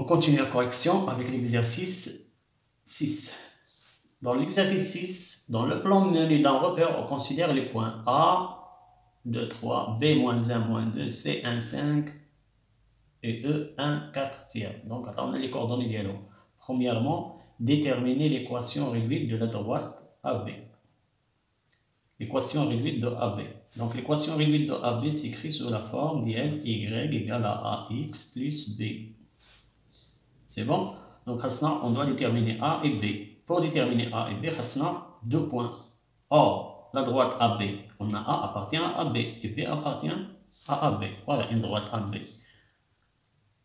continue la correction avec l'exercice 6. Dans l'exercice 6, dans le plan menu d'un repère, on considère les points A, 2, 3, B, -1, -2, C, 1, 5 et E, 1, 4 tiers. Donc, attendons les coordonnées dialogue. Premièrement, déterminer l'équation réduite de la droite AB. L'équation réduite de AB. Donc, l'équation réduite de AB s'écrit sous la forme d'Y égale à AX plus B. C'est bon? Donc, on doit déterminer A et B. Pour déterminer A et B, on a 2 points. Or, la droite AB, on a A appartient à AB et B appartient à AB. Voilà une droite AB.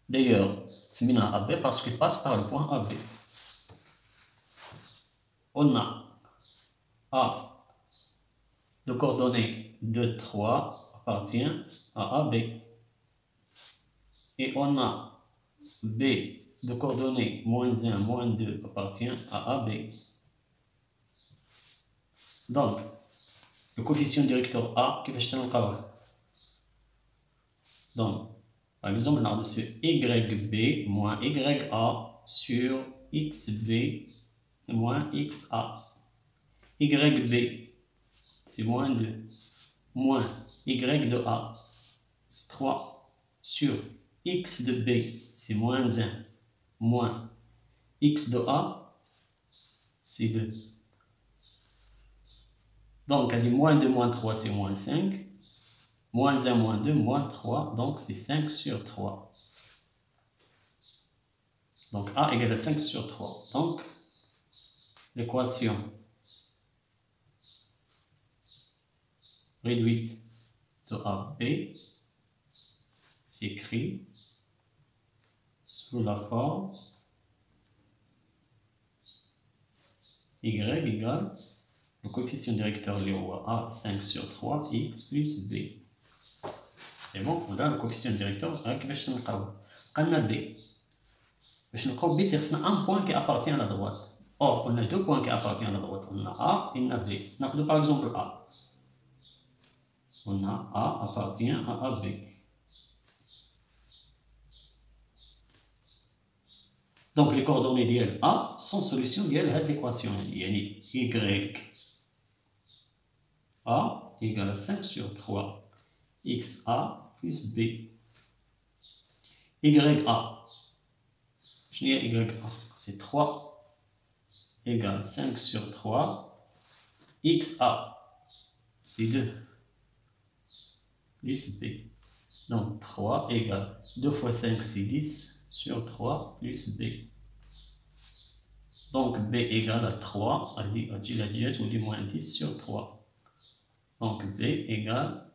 D'ailleurs, c'est mis à AB parce qu'il passe par le point AB. On a A de coordonnées 2, 3 appartient à AB. Et on a B de coordonnées -1, -2 appartient à AB. Donc, le coefficient directeur A, qui va se trouver. Donc, par exemple, on a dessus YB moins YA sur XB moins XA. YB, c'est -2, moins Y de A, c'est 3, sur X de B, c'est -1, moins X de A, c'est 2. Donc, elle dit -2, -3, c'est -5. -1, -2, -3, donc c'est 5 sur 3. Donc, A égale à 5 sur 3. Donc, l'équation réduite de AB s'écrit sous la forme Y égale le coefficient directeur A 5 sur 3 X plus B. C'est bon, on a le coefficient directeur qui va se trouver. On a B. B, c'est un point qui appartient à la droite. Or, on a 2 points qui appartiennent à la droite. On a A et on a B. On a par exemple A. On a A appartient à AB. Donc, les coordonnées d'IL A sont solution d'IL à l'équation. Y A égale à 5 sur 3 XA plus B. YA. C'est 3 égale 5 sur 3. XA, c'est 2 plus B. Donc 3 égale 2 fois 5, c'est 10 sur 3 plus B. Donc B égale à 3, on dit -10 sur 3. Donc B égale,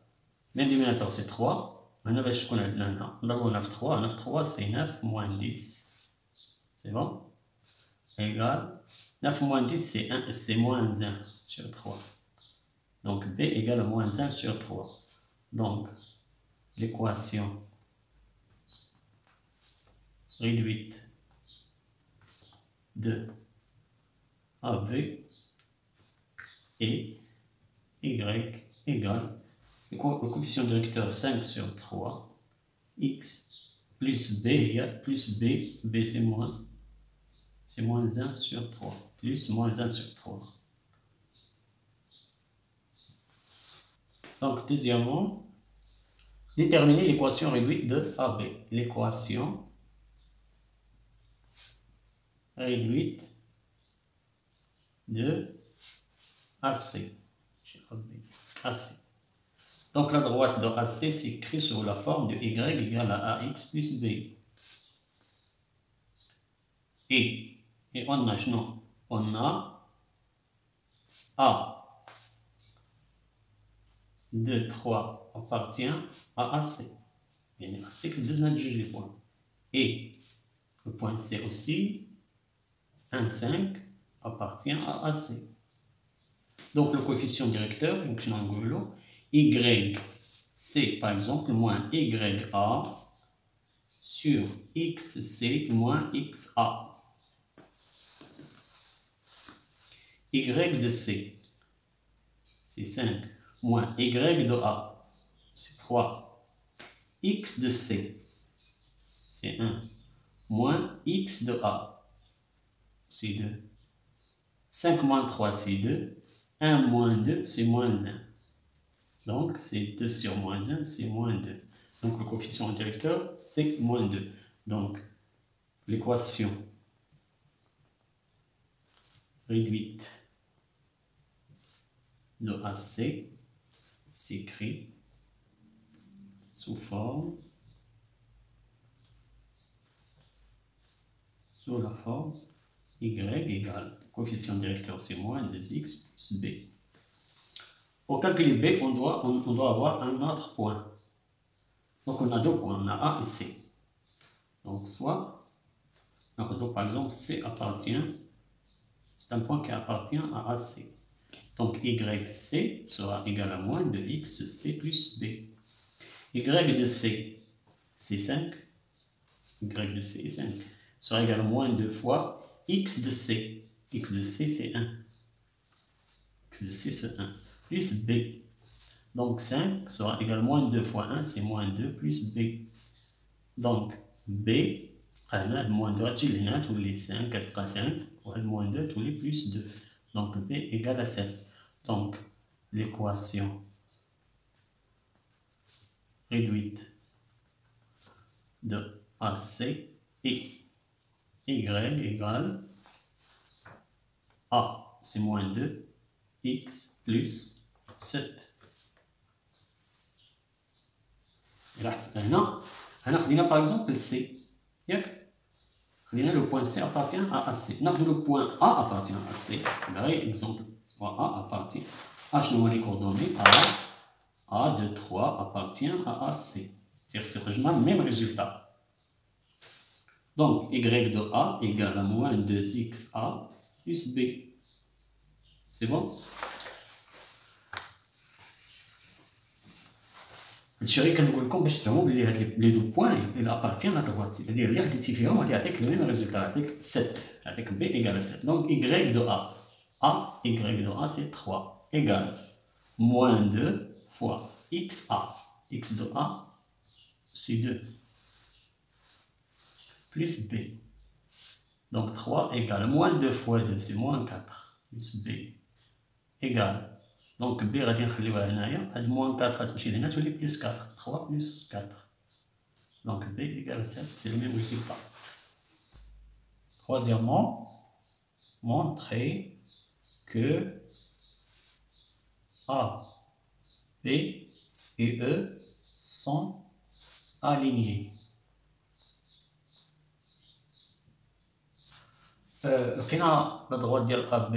le dénominateur c'est 3. Maintenant, on a 3. 3, c'est 9 moins 10. C'est bon? Égale 9 moins 10, c'est -1 sur 3. Donc B égale à -1 sur 3. Donc l'équation réduite de AB et Y égale le coefficient directeur 5 sur 3 X plus B, plus B, B c'est -1 sur 3, plus -1 sur 3. Donc, deuxièmement, déterminer l'équation réduite de AB. L'équation réduite de AC. Donc, la droite de AC s'écrit sous la forme de Y égale à AX plus B. Et on a A 2, 3 appartient à AC. Il y a AC qui devient juger le point. Et le point C aussi, 1, 5 appartient à AC. Donc le coefficient directeur, Y, C par exemple, moins YA sur XC moins XA. Y de C, c'est 5, moins Y de A, c'est 3. X de C, c'est 1, moins x de A, c'est 2. 5 moins 3, c'est 2. 1 moins 2, c'est moins 1. Donc, c'est 2 sur moins 1, c'est moins 2. Donc, le coefficient directeur, c'est moins 2. Donc, l'équation réduite de AC s'écrit sous la forme y égale, coefficient directeur c'est moins 2x plus b. Pour calculer b, on doit avoir un autre point. Donc on a deux points, on a A et C. Donc soit, donc par exemple C appartient, c'est un point qui appartient à AC. Donc YC sera égal à moins 2xc plus b. Y de C, c'est 5. Y de C est 5. Sera égal à moins 2 fois x de C. X de C, c'est 1. X de C, c'est 1. Plus b. Donc 5 sera égal à moins 2 fois 1, c'est moins 2 plus b. Donc b, moins 2, tous les 5, 4 à 5, moins 2, tous les plus 2. Donc b égale à 7. Donc l'équation réduite de AC est y égale A, c'est moins 2, x plus 7. هنا خدينا par exemple C. Le point C appartient à AC. Le point A appartient à C. Exemple, soit A appartient à les coordonnées A de 3 appartient à AC. C'est le même résultat. Donc, Y de A égale à moins 2XA plus B. C'est bon? الشيء كنقول لكم باش تفهموا بلي هاد لي دو بوين إلا ابارتيان لا droite, c'est-à-dire اللي خديتي فيهم غادي يعطيك لو ميم ريزولتا، يعطيك 7، يعطيك B égale 7. Donc Y de A, Y de A c'est 3 égale moins 2 fois XA, X de A c'est 2 plus B. Donc 3 égale moins 2 fois 2 c'est moins 4 plus B égale. Donc B غادي نخليوها هنايا، هاد موان 4 غتمشي لهنا تولي بلس 4، 3 plus 4. Donc B égale 7, c'est le même résultat. Troisièmement, montrer que A, B et E sont alignés. لقينا la droite ديال AB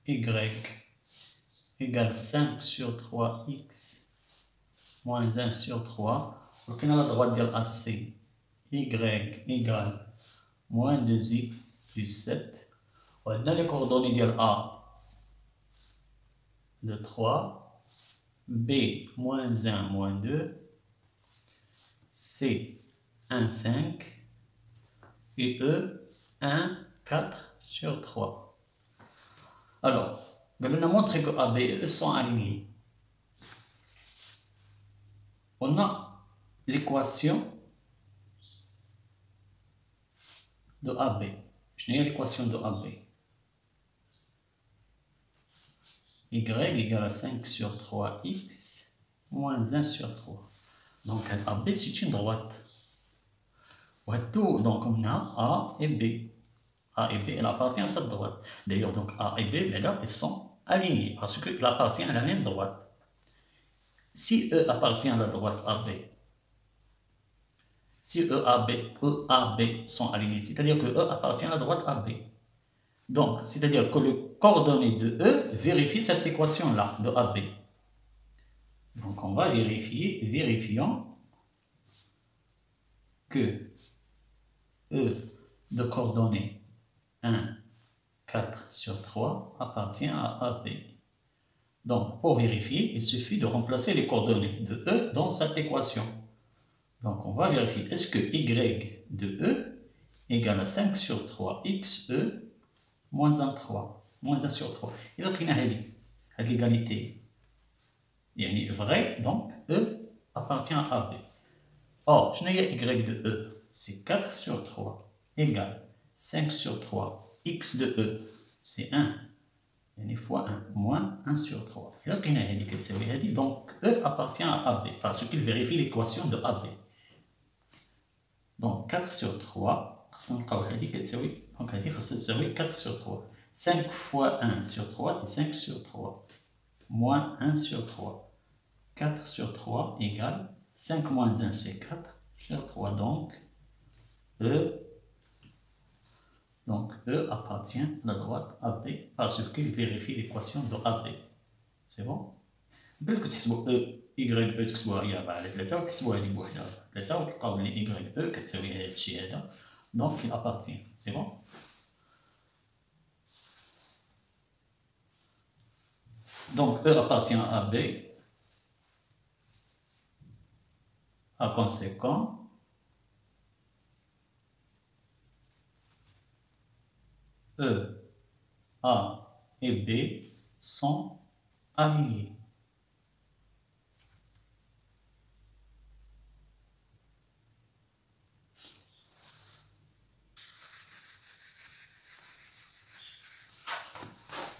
Y égale 5 sur 3x moins 1 sur 3. Donc, on a la droite de AC, Y égale moins 2x plus 7. On a les coordonnées de A de 3, B moins 1 moins 2, C 1 5 et E 1 4 sur 3. Alors, on a montré que A, B et E sont alignés. On a l'équation de AB. Je n'ai l'équation de AB. Y égale à 5 sur 3x moins 1 sur 3. Donc AB c'est une droite. Donc on a A et B. A et B, elle appartient à cette droite. D'ailleurs, donc A et B, elles sont alignées parce qu'elles appartiennent à la même droite. Si E appartient à la droite AB, si E A, B sont alignés, c'est-à-dire que E appartient à la droite AB. Donc, c'est-à-dire que le coordonnée de E vérifie cette équation-là de AB. Donc, on va vérifions que E de coordonnées 1, 4 sur 3 appartient à AB. Donc, pour vérifier, il suffit de remplacer les coordonnées de E dans cette équation. Donc, on va vérifier, est-ce que Y de E égale à 5 sur 3 XE moins 1 sur 3. Et donc, il y a l'égalité. Il y a vrai, donc E appartient à AB. Or, je n'ai Y de E. c'est 4 sur 3 égale 5 sur 3. X de E, c'est 1. يعني fois 1 moins 1 sur 3. Et là, donc E appartient à AB parce qu'il vérifie l'équation de AB. Donc 4 sur 3, donc 4 sur 3. 5 fois 1 sur 3, c'est 5 sur 3. Moins 1 sur 3. 4 sur 3 égale 5 moins 1, c'est 4 sur 3. Donc E appartient à la droite AB parce qu'il vérifie l'équation de AB. C'est bon? بالك تحسبوا E, Y, E تكتبوها هي 4 على 3 وتحسبوها هذه بوحدها 3 وتلقاو بلي Y, E كتساوي هذا الشيء هذا. Donc il appartient. C'est bon? Donc E appartient à AB. Par conséquent, E, A et B sont alignés.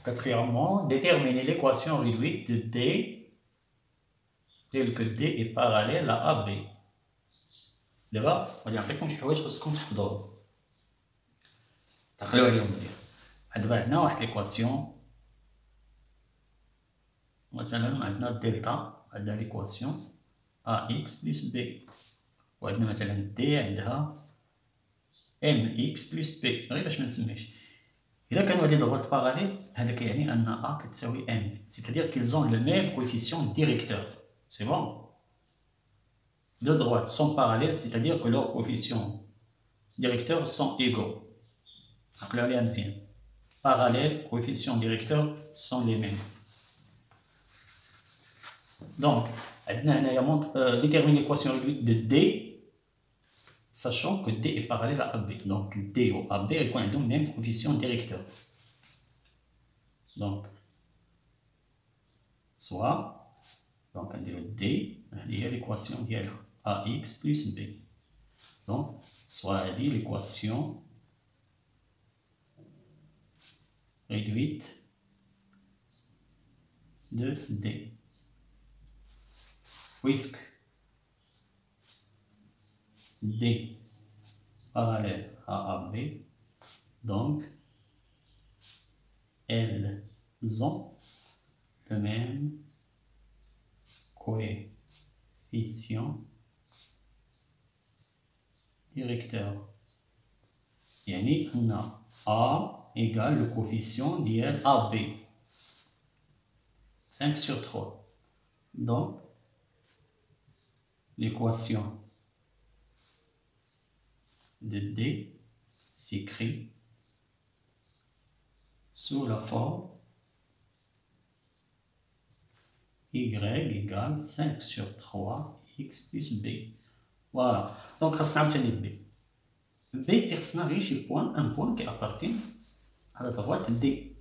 Quatrièmement, déterminer l'équation réduite de D telle que D est parallèle à AB. دابا غادي نعطيكم شي حوايج خصكم تحفظوهم تعقلوا عليهم مزيان. دابا عندنا واحد ليكواسيون، مثلا عندنا دلتا، عندنا ليكواسيون AX بلس B، وعندنا مثلا دي عندها MX بلس B. غير باش ما نسميش، إلا كانوا هادي ضربات باراليل هذا كيعني أن A كتساوي M، c'est-à-dire qu'ils ont le même coefficient directeur. C'est bon? Deux droites sont parallèles, c'est-à-dire que leurs coefficients directeurs sont égaux. Parallèles, coefficients directeurs sont les mêmes. Donc, détermine l'équation réduite de D, sachant que D est parallèle à AB. Donc, D ou AB ont le même coefficient directeur. Donc, soit, donc on dit D, il y a l'équation qui est AX plus B. Donc, soit dit l'équation réduite de D. Puisque D parallèle à AB, donc elles ont le même coefficient directeur. يعني أن A égale le coefficient ديال AB 5 sur 3. Donc l'équation de D s'écrit sous la forme Y égale 5 sur 3 X plus B. Voilà. Donc, خاصنا عاوتاني B. B تيخصنا غير شي بوان، ان بوان qui appartient à la droite D.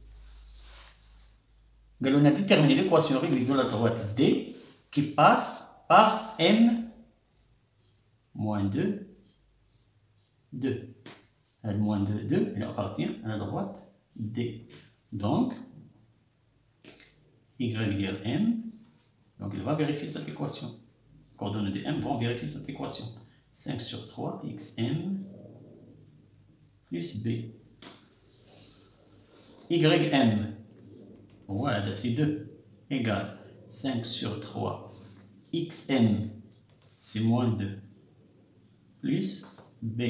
قالوا لنا déterminer l'équation réduite de la droite D qui passe par M moins 2, 2. Elle moins 2, 2, elle appartient à la droite D. Donc, Y égale M. Donc, il va vérifier cette équation. Les coordonnées de M vont vérifier cette équation. 5 sur 3, XM plus B. YM, voilà, c'est 2, égale 5 sur 3. XM, c'est moins 2, plus B.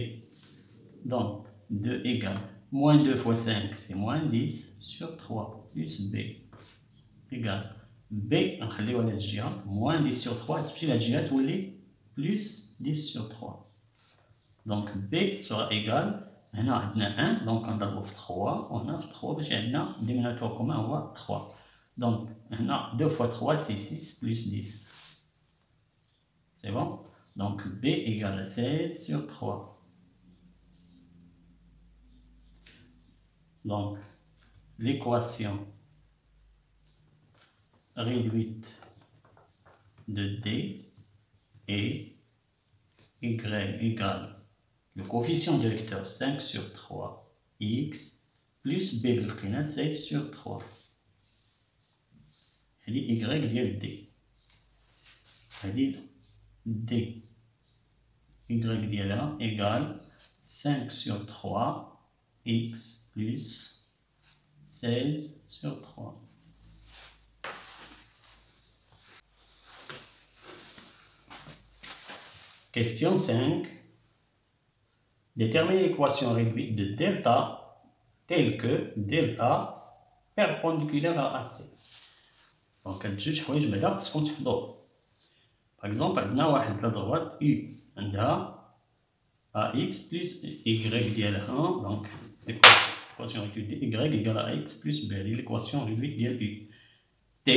Donc, 2 égale moins 2 fois 5, c'est moins 10 sur 3, plus B, égale B, نخليوها لهاد الجهة، moins 10 sur 3, تمشي لهاد الجهة تولي plus 10 sur 3. Donc B sera égal، هنا عندنا 1 donc نضربو في 3 وهنا في 3 باش عندنا dénominateur commun هو 3. Donc هنا 2 fois 3 c'est 6 plus 10. C'est bon? Donc B égale 16 sur 3. Donc l'équation réduite de D est Y égale le coefficient directeur 5 sur 3 x plus b لقينا 7 sur 3 هذه y ديال d هذه d y ديالها égale 5 sur 3 x plus 16 sur 3. Question 5. Déterminer l'équation réduite de delta telle que delta perpendiculaire à AC. Donc, جوج حوايج بعدا خصكم تحفظوهم. Par exemple, عندنا واحد لا droite U عندها AX plus Y ديالها. Donc, l'équation réduite de Y égale à AX plus B. L'équation réduite ديال U. T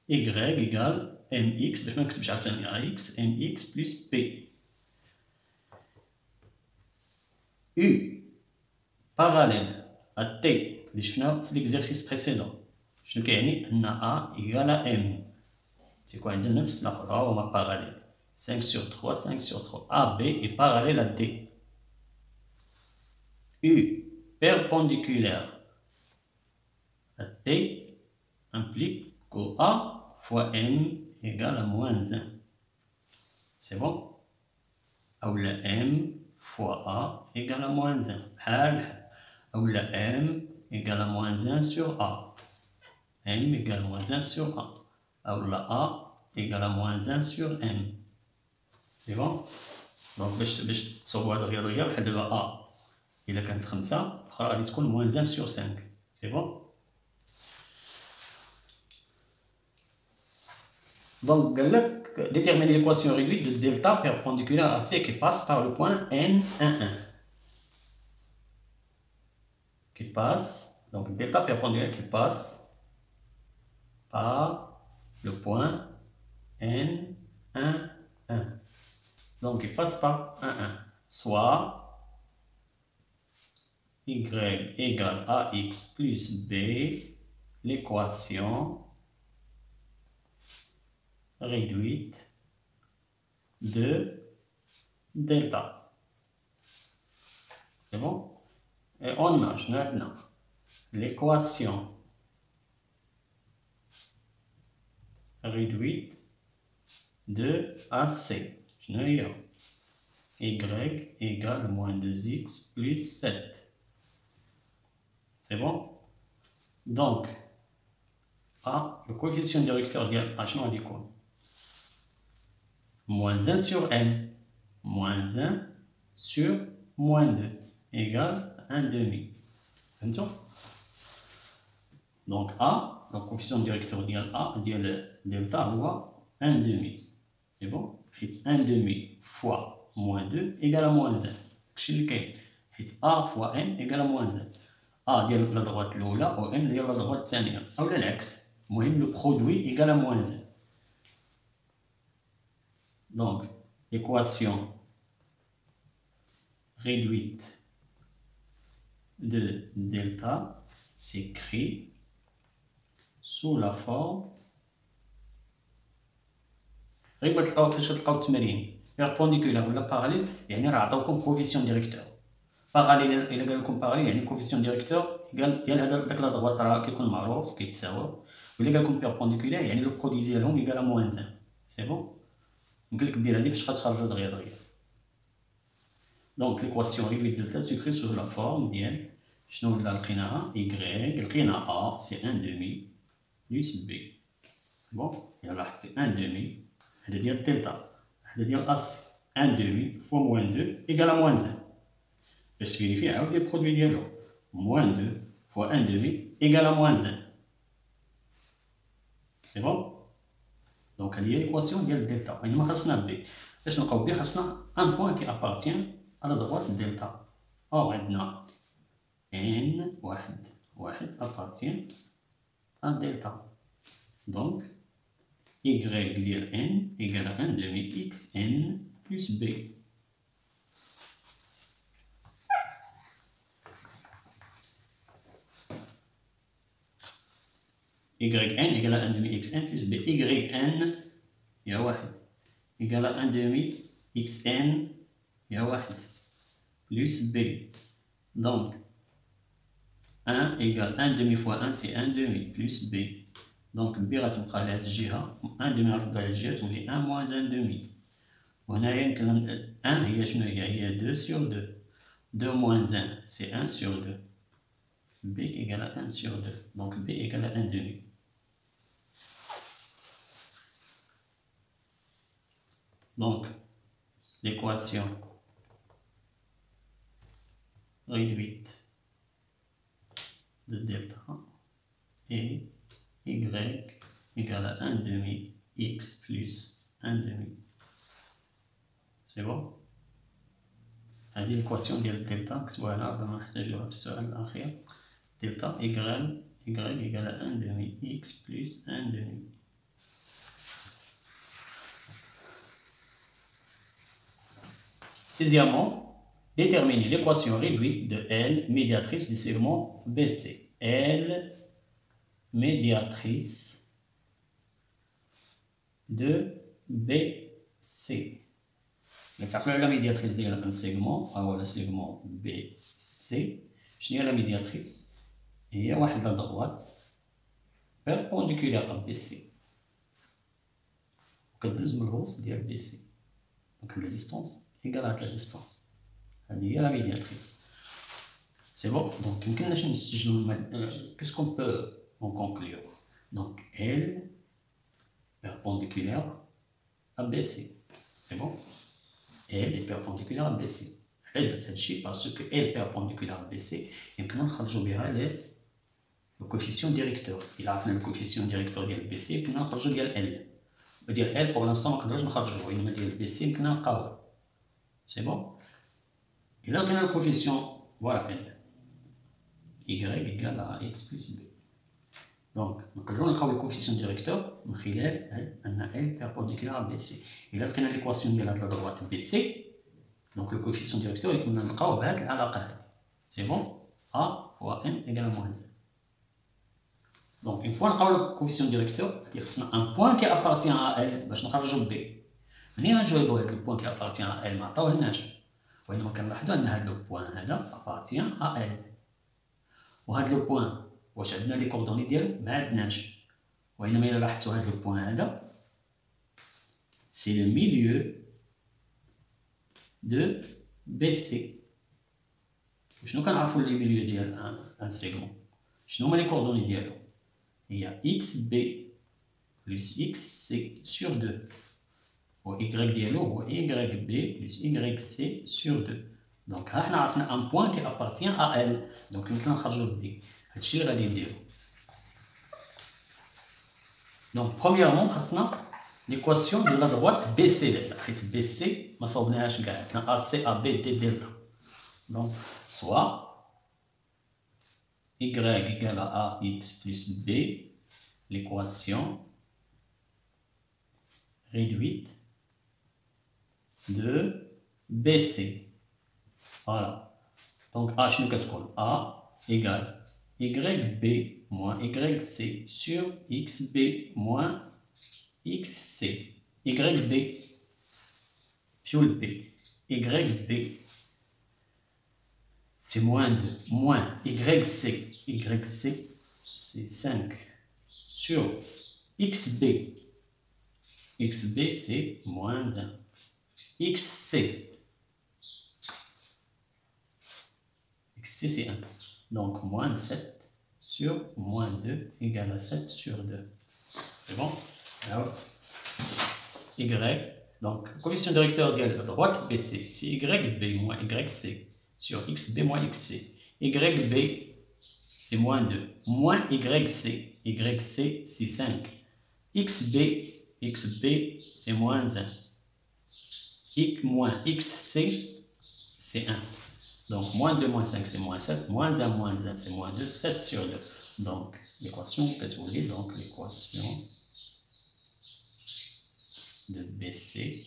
Y égale mx باش ما نكتبش عاوتاني ax mx plus p. U parallèle à t اللي شفنا في l'exercice précédent. شنو كيعني ان a égale à m تيكون عندنا نفس الأخرى هما parallèle 5 sur 3 5 sur 3. AB est parallèle à D. U perpendiculaire à T implique que A fois M égale à moins 1. C'est bon? Ou la M fois A égale à moins 1. Ou la M égale à moins 1 sur A. M égale à moins 1 sur A. Ou la A égale à moins 1 sur M. C'est bon? Donc, باش تصوبوا هاد الرياضية بحال دابا A إلا كانت 5 الأخرى غادي تكون moins 1 sur 5. C'est bon? Donc, déterminer l'équation réduite de delta perpendiculaire à C qui passe par le point N11. Qui passe, donc delta perpendiculaire qui passe par le point N11. Donc, il passe par 1,1. Soit Y égale AX plus B, l'équation réduite de delta. C'est bon? Et on a maintenant l'équation réduite de AC. Y égale moins 2x plus 7. C'est bon? Donc, A, le coefficient directeur de H non quoi? Moins 1 sur n, moins 1 sur moins 2, égale 1 demi. Donc A, le coefficient directeur de A, de delta, ou 1 demi. C'est bon? 1 demi fois moins 2 égale à moins 1. C'est A fois n égale à moins 1. A ديال la droite الأولى و n ديال la droite الثانية أو العكس. المهم le produit égale à moins 1. Donc, l'équation réduite de delta s'écrit sous la forme. غير تلقاو كيفاش تلقاو التمارين perpendiculaire ولا parallèle يعني راه عطاوكم coefficient directeur. parallèle إلا قال لكم parallèle يعني coefficient directeur ديال داك لا droite راه كيكون معروف كيتساوى. وإلا قال لكم perpendiculaire يعني لو برودوي ديالهم يقال موان 1. سي بون؟ يمكن لك دير هادي فاش غتخرجوا هاد الرياضية. دونك ليكواسيون réduite de delta s'écrit sous la forme ديال شنو ولا لقيناها y لقينا a سي 1 demi plus b. سي بون؟ إلا لاحظتي 1 demi هذا ديال دلتا هذا ديال اس 1 demi fois moins 2 égale à moins 1. باش تفيريفي عاود لي برودوي ديالو moins 2 fois 1 demi égale à moins 1. C'est bon? Donc, il y a l'équation de delta. Il y a un point qui appartient à la droite delta. Or, n appartient à delta. Donc, y de n égale à 1 demi xn plus b. yn égale à 1 demi xn plus b. yn, il y a 1 égale à 1 demi xn هي واحد plus B. Donc 1 égale 1 demi fois 1 c'est 1 demi plus B. Donc B غتبقى على هاد الجهة 1 demi غتبقى على الجهة تولي 1 moins 1 demi. وهنايا يمكن 1 هي شنو هي 2 sur 2. 2 moins 1 c'est 1 sur 2. B égale à 1 sur 2. Donc B égale à 1 demi. Donc l'équation réduite de delta est y égale à 1 demi x plus 1 demi. C'est bon؟ هذه l'équation ديال الدلتا نكتبوها هنا ربما نحتاجوها في السؤال الأخير. Delta y égale à 1 demi x plus 1 demi. Sixièmement, déterminer l'équation réduite de L médiatrice du segment BC. L médiatrice de BC. نتعقلوا على médiatrice ديال un segment أو le segment BC. شنو هي la médiatrice؟ هي واحد لا droite perpendiculaire à BC وكدوز من الوسط ديال BC. Donc la distance égale à la distance. هذه هي la médiatrice. C'est bon? Donc يمكننا باش نستنتجوا qu'est-ce qu'on peut en conclure? Donc L perpendiculaire à BC. C'est bon? L est perpendiculaire à BC. علاش درت هادشي؟ parce que L perpendiculaire à BC يمكننا نخرجوا بها le coefficient directeur. إلا عرفنا le coefficient directeur ديال BC يمكننا نخرجوا ديال L. وديال L pour l'instant ما قدرناش نخرجوه، إنما ديال BC يمكننا نلقاوه. C'est bon? إلا لقينا le coefficient voilà L y égale à x plus b. Donc نقدروا نلقاو le coefficient directeur من خلال أن L perpendiculaire à BC. إلا لقينا l'équation ديال هاد la droite BC donc le coefficient directeur يكون نلقاوه بهاد العلاقة هادي. C'est bon? A fois n égale à moins 1. Donc une fois نلقاو le coefficient directeur خصنا un point qui appartient à L باش نخرجو B. منين نجاوبو هاد البوان كي appartient à L ما عطاوهناش، وإنما كنلاحظو أن هاد لو بوان هذا appartient à L. وهاد لو بوان واش عندنا لي كوردوني ديالو؟ ما عندناش، وإنما إلا لاحظتو هاد لو بوان هذا سي لو ميليو دو BC. وشنو كنعرفو لي ميليو ديال ان سيغمون؟ شنو هما لي كوردوني ديالو؟ هي XB plus XC sur 2 و Y ديالو هو YB plus YC sur 2. دونك ها حنا عرفنا ان بوان كي appartient à L. دونك يمكن نخرجو بي. هادشي اللي غادي نديرو. دونك برومييرمون خاصنا l'équation de la droite BC دابا، حيت BC ما صوبناهاش كاع، عندنا AC AB D دلتا. دونك soit Y égale à AX plus B, l'équation réduite de BC. Voilà. Donc A, je nous A égale YB moins YC sur XB moins XC. YB, fuel B. YB, c'est moins 2. Moins YC. YC, c'est 5. Sur XB. XB, c'est moins 1. XC. XC, c'est 1. Donc, moins 7 sur moins 2 égale à 7 sur 2. C'est bon? Alors, Y. Donc, coefficient directeur de la droite BC. C'est YB moins YC sur XB moins XC. YB, c'est moins 2. Moins YC. YC, c'est 5. XB, c'est moins 1. Moins XC, c'est 1. Donc, moins 2 moins 5, c'est moins 7. Moins 1, c'est moins 2. 7 sur 2. Donc, l'équation peut trouver. Donc, l'équation de BC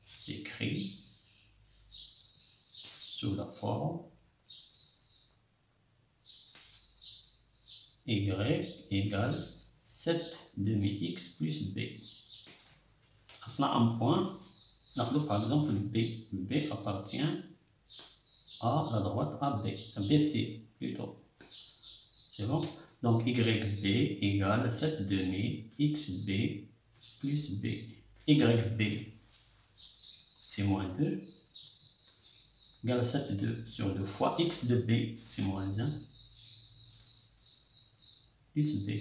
s'écrit sous la forme Y égale 7 demi x plus B. خاصنا un point Par exemple B. B appartient à la droite AB. BC plutôt. C'est bon? Donc YB égale 7 demi XB plus B. YB, c'est moins 2, égale 7 2 sur 2 fois X de B, c'est moins 1, plus B.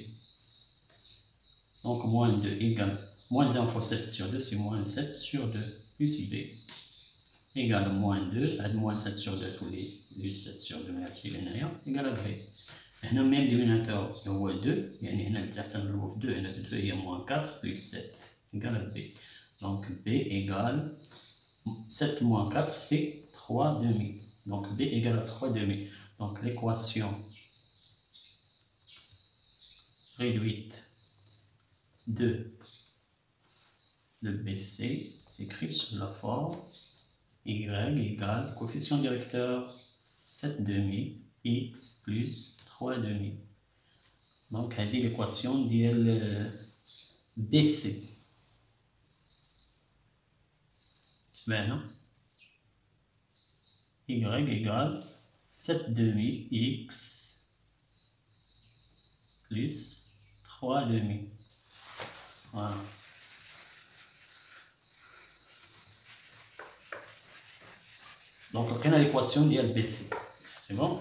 Donc moins 2 égale moins 1 fois 7 sur 2, c'est moins 7 sur 2, plus B. Égale moins 2, add moins 7 sur 2 tous les 7 sur 2 égale à B. هنا المين دينوميناتور هو 2 يعني هنا تحت نضربو في 2 هنا في 2 هي moins 4 plus 7 égale B. Donc B égale 7 moins 4 c'est 3 demi. Donc B égale à 3 demi. Donc l'équation réduite de BC s'écrit sous la forme Y égale coefficient directeur 7 demi X plus 3 demi. Donc هذه l'équation ديال BC. سمعنا Y égale 7 demi X plus 3 demi. Voilà. Donc on a l'équation ديال BC. C'est bon?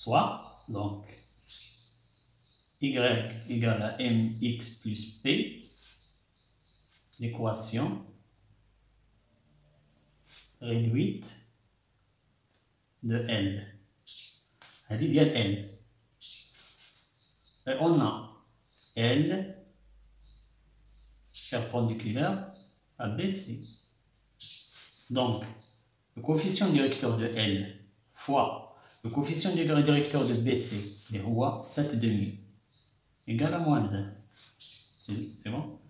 Soit, donc, y égale à mx plus p, l'équation réduite de L. Elle dit bien L. Et on a L perpendiculaire à BC. Donc, le coefficient directeur de L fois le coefficient directeur de BC est 7 demi égale à moins 1. C'est bon?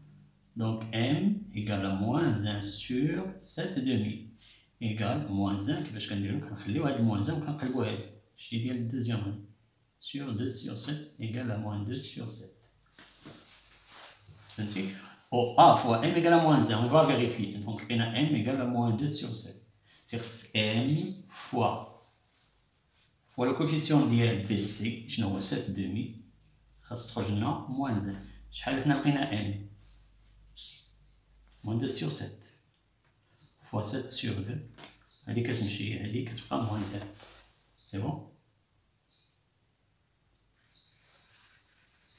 Donc M égale à moins 1 sur 7 demi égale moins 1. كيفاش كنديرو كنخليو هاد moins 1 وكنقلبو هاد الشي ديال الدوزيام sur 2 sur 7 égale à moins 2 sur 7. فهمتي؟ Au A fois M égale à moins 1, on va vérifier. Donc on a M égale à moins 2 sur 7. C'est-à-dire M fois le coefficient ديال BC شنو هو 7 demi خاص تخرج لنا moins 1. شحال حنا لقينا M moins 2 sur 7 fois 7 sur 2 هادي كتمشي هادي كتبقى moins 1. C'est bon?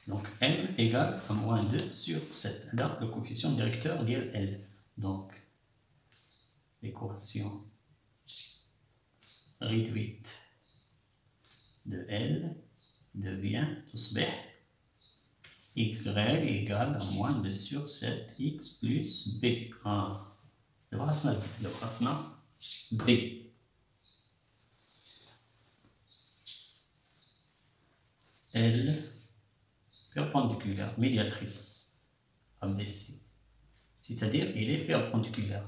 Donc M égale à moins 2 sur 7. هذا le coefficient directeur ديال L. Donc l'équation réduite de L devient تصبح Y égale à moins 2 sur 7 X plus B. دابا خاصنا B. L perpendiculaire médiatrice à BC. C'est-à-dire il est perpendiculaire.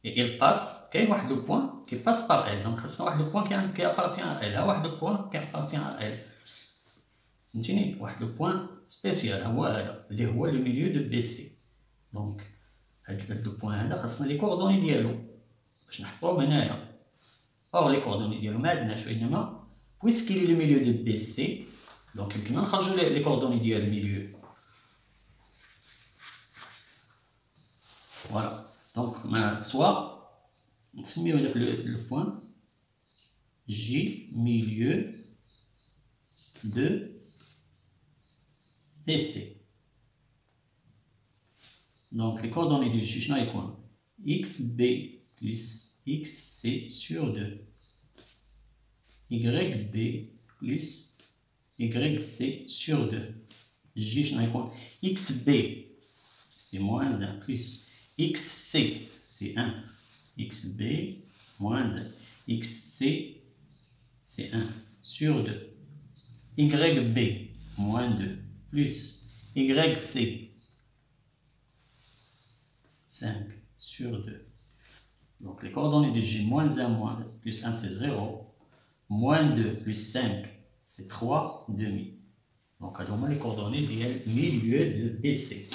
Et il passe, qu'il y a un point qui passe par elle. Donc, il y a un point qui appartient à elle. Il y a un point qui appartient à elle. Il y a un point spécial. C'est le milieu de BC. Donc, ce point là, il y a les coordonnées dialo. Je ne sais pas maintenant. Or, les coordonnées dialo, maintenant, puisqu'il est le milieu de BC, donc il faut changer les coordonnées du milieu. Voilà. Donc, soit, on se met avec le point J milieu de BC. Donc, les coordonnées du J, je n'ai quoi? XB plus XC sur 2. YB plus YC sur 2. J, je n'ai quoi? XB, c'est moins 1 plus XC, c'est 1. XB moins 1. XC, c'est 1 sur 2. YB moins 2 plus YC, 5 sur 2. Donc les coordonnées de J, moins 1 plus 1, c'est 0. Moins 2 plus 5, c'est 3 demi. دونك هادو هما لي كوردوني ديال ميليو دو بي سي.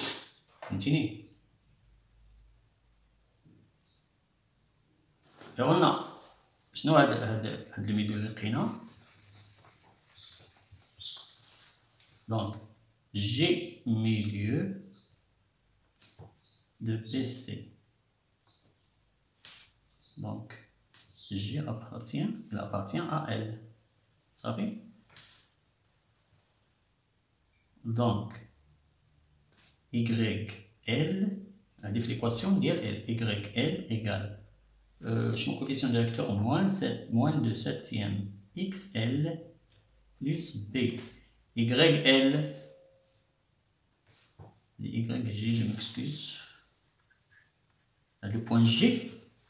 فهمتيني؟ قلنا شنو هاد الميليو اللي لقينا. دونك جي ميليو de PC. Donc, J appartient à L. Ça fait? Donc, YL, la l'équation d'L, YL égale, je suis en coefficient directeur moins de 7e XL plus B. YL, YG, je m'excuse. Le point G,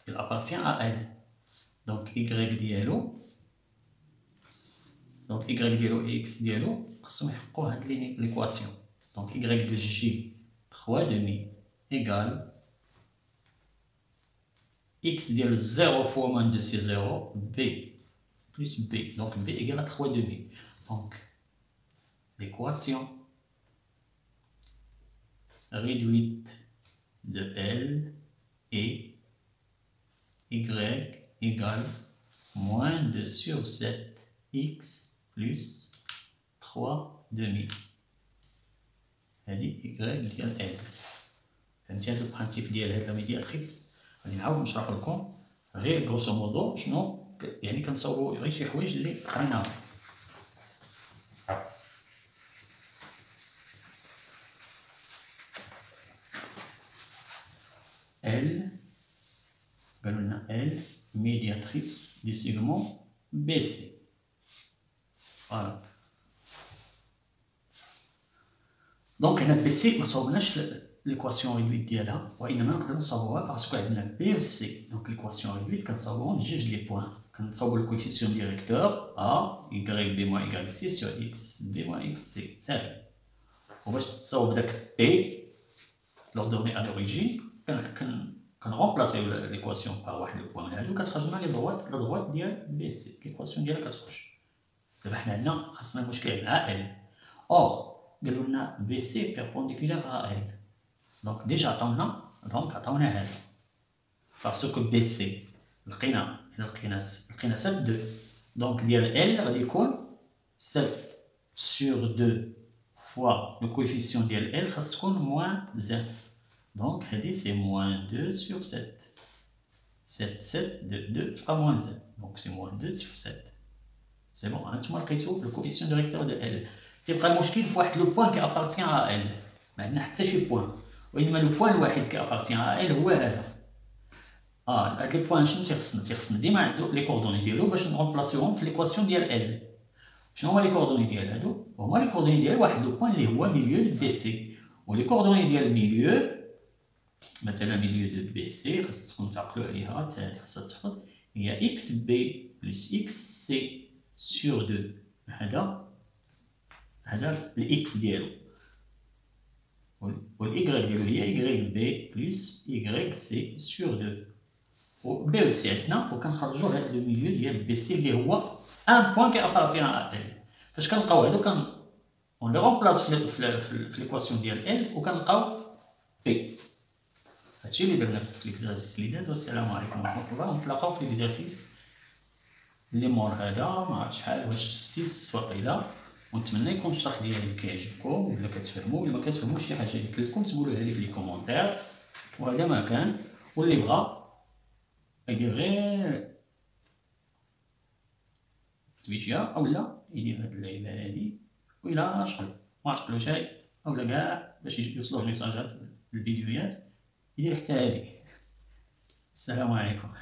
il appartient à L. Donc Y ديالو et X ديالو خصهم يحققوا هاد l'équation. Donc Y de G 3 demi égale X ديالو 0 fois moins de c'est 0 B plus B. Donc B égale à 3 demi. Donc l'équation réduite de L et Y égale moins 2 sur 7 X plus 3 demi. هذه Y ديال L. فهمتي هذا البرانسيب ديال هاد لا ميدياتريس. غادي نعاود نشرح لكم غير غروسو مودو شنو يعني كنصاوبو غير شي حوايج اللي قريناهم. L, L, médiatrice du segment BC. Voilà. Donc, هنا BC ما صاوبناش l'équation réduite ديالها وإنما نقدر نصاوبوها باسكو عندنا B و C. Donc l'équation réduite كنصاوبوهم جوج لي بوان. كنصاوبو le coefficient directeur A Y B moins Y C sur X B moins X C. ساهل. وباش تصاوب داك B l'ordonnée à l'origine كنغومبلاسيو ليكواسيون باغ واحد لو بوان هادو كتخرج لنا لا دروات ديال بي سي. ليكواسيون ديالها كتخرج. دابا حنا عندنا خاصنا مشكل مع ال. اور قالوا لنا بي سي بيربونديكولار ا ال. دونك ديجا عطاونا هذا باسكو بي سي لقينا 7 2. دونك ديال ال غادي يكون 7 sur 2 fois le coefficient ديال ال خاص تكون موان 0. Donc, c'est moins 2 sur 7. 7, 7, 2, pas moins 1. Donc, c'est moins 2 sur 7. C'est bon, hein? Tu marques le coefficient directeur de L. C'est vraiment ce qu'il faut le point qui appartient à L. Maintenant, c'est le point. Oui, mais le point qui appartient à L, c'est le point qui les coordonnées de l'eau, je vais remplacer l'équation de L. Je vais les coordonnées de L. Les coordonnées de L, le point qui est au milieu de BC. Les coordonnées de L milieu. مثلا milieu de BC خاصكم تعقلوا عليها حتى هذه خاصها تحفظ هي XB plus XC sur 2. هذا الإكس ديالو والإيكغيك ديالو هي YB plus YC sur 2 و B و C عندنا وكنخرجوا هذا لو milieu ديال BC اللي هو ان بوان كيابارتيان ا L. فاش كنلقاو هادو اون لي رومبلاس في ليكواسيون ديال L وكنلقاو B. هادشي اللي درنا في ليكزارسيس اللي داز. والسلام عليكم ورحمة الله. ونتلاقاو في ليكزارسيس اللي مور هذا ما عرفتش شحال واش 6 وقيله. ونتمنى يكون الشرح ديالي كيعجبكم ولا كتفهموا ولا ما كتفهموش شي حاجه اللي قلت لكم تقولوها لي في لي كومونتير. وهذا ما كان واللي بغى يدير غير تويتشيا اولا يدير هاد اللعيبه هادي وإلا شغل ما عرفتش شي اولا كاع باش يوصلوه الميساجات الفيديوهات يدير حتى هادي. السلام عليكم.